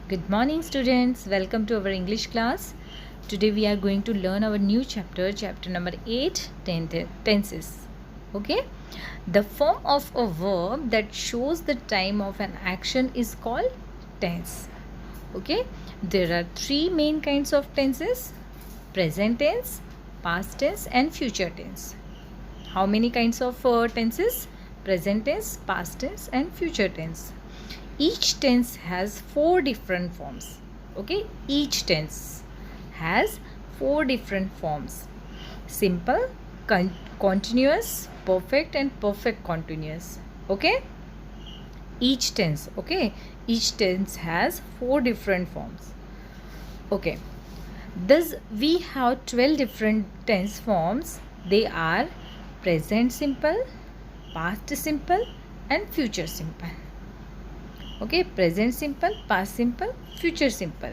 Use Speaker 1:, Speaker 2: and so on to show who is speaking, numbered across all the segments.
Speaker 1: Good morning, students. Welcome to our English class. Today we are going to learn our new chapter, chapter number 8, tenses. Okay? The form of a verb that shows the time of an action is called tense. Okay? There are three main kinds of tenses: present tense, past tense, and future tense. How many kinds of tenses? Present tense, past tense, and future tense. Each tense has four different forms. Okay, each tense has four different forms: simple, continuous, perfect, and perfect continuous. Okay, each tense. Okay, each tense has four different forms. Okay, thus we have 12 different tense forms. They are present simple, past simple, and future simple. Okay, present simple, past simple, future simple,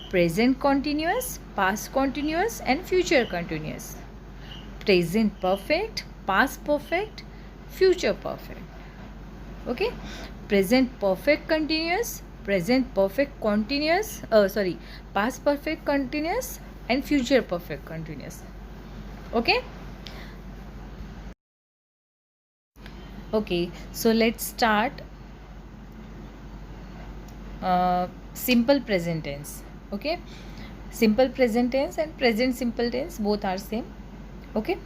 Speaker 1: present continuous, past continuous, and future continuous, present perfect, past perfect, future perfect. Okay, present perfect continuous, present perfect continuous, past perfect continuous, and future perfect continuous. Okay. Okay, so let's start simple present tense. Okay, simple present tense and present simple tense both are same. Okay,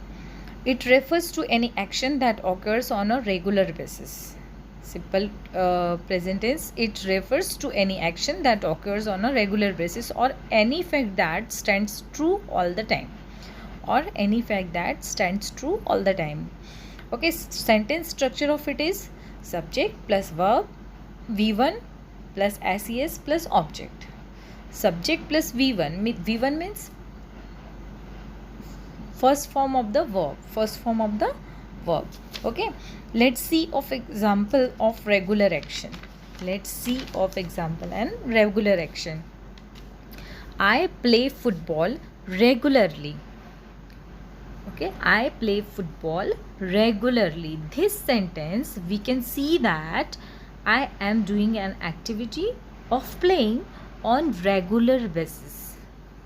Speaker 1: it refers to any action that occurs on a regular basis. Simple present tense, it refers to any action that occurs on a regular basis or any fact that stands true all the time, Okay, sentence structure of it is subject plus verb, V1 plus SES plus object. Subject plus V1. V1 means first form of the verb. Okay, let's see of example of regular action. I play football regularly. Okay, I play football regularly. This sentence we can see that I am doing an activity of playing on regular basis.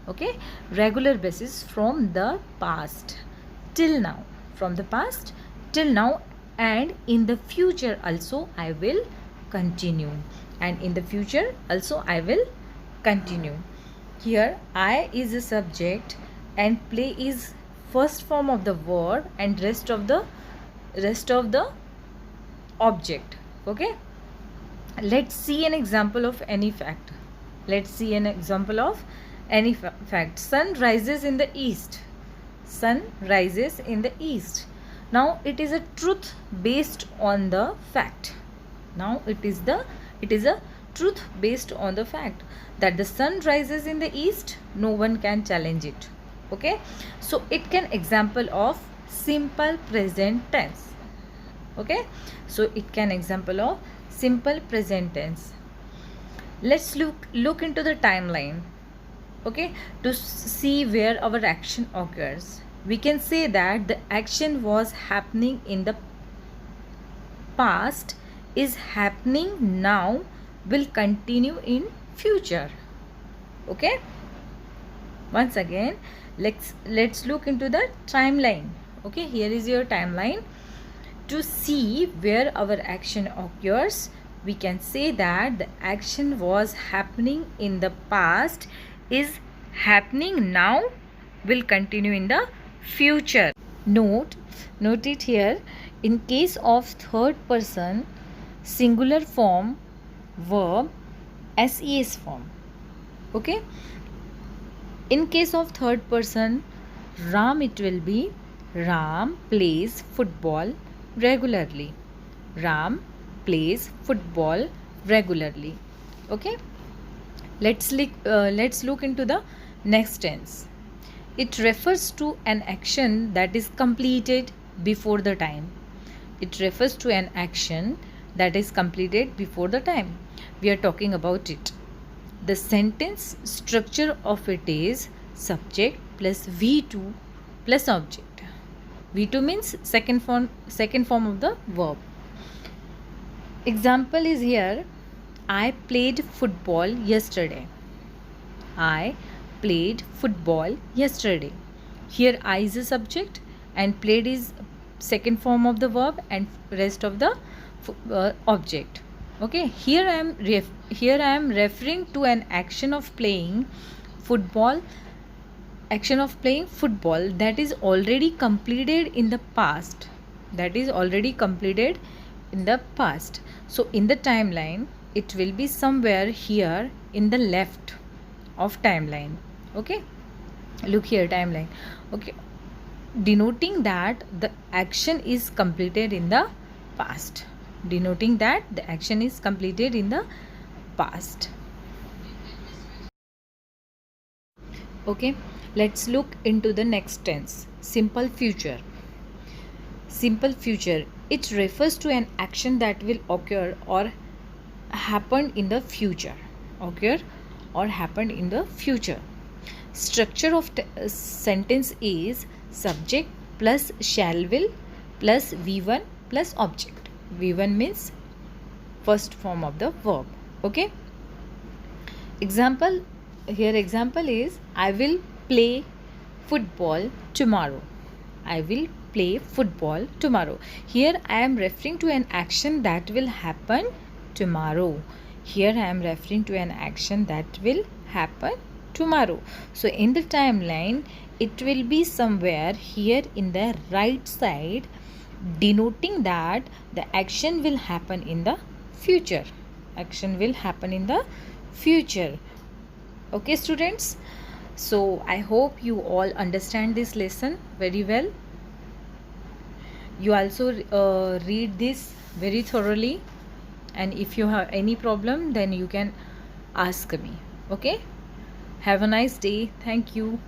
Speaker 1: Okay, regular basis from the past till now. And in the future also I will continue. Here I is a subject and play is first form of the verb and rest of the object. Okay, let's see an example of any fact. Sun rises in the east. Now it is a truth based on the fact. It is a truth based on the fact that the sun rises in the east. No one can challenge it. Okay, so it can example of simple present tense. Okay, so it can example of simple present tense. Let's look into the timeline. Okay, to see where our action occurs. We can say that the action was happening in the past, is happening now, will continue in future. Okay, once again let's look into the timeline. Okay, here is your timeline. To see where our action occurs, we can say that the action was happening in the past, is happening now, will continue in the future. Note it here. In case of third person singular form verb, SES form. Okay, in case of third person Ram, it will be Ram plays football regularly. Okay, let's look into the next tense. It refers to an action that is completed before the time. We are talking about it. The sentence structure of it is subject plus V2 plus object. V2 means second form of the verb. Example is here: I played football yesterday. I played football yesterday. Here I is a subject and played is second form of the verb and rest of the object. Okay, here I am referring to an action of playing football that is already completed in the past. So in the timeline it will be somewhere here in the left of timeline. Okay, look here, timeline. Okay, denoting that the action is completed in the past. Okay, let's look into the next tense, simple future. It refers to an action that will occur or happen in the future. Structure of sentence is subject plus shall will plus V1 plus object. V1 means first form of the verb. Okay, example is I will play football tomorrow. Here I am referring to an action that will happen tomorrow. So in the timeline it will be somewhere here in the right side, denoting that the action will happen in the future. Okay students, so I hope you all understand this lesson very well. You also read this very thoroughly, and if you have any problem then you can ask me. Okay, have a nice day. Thank you.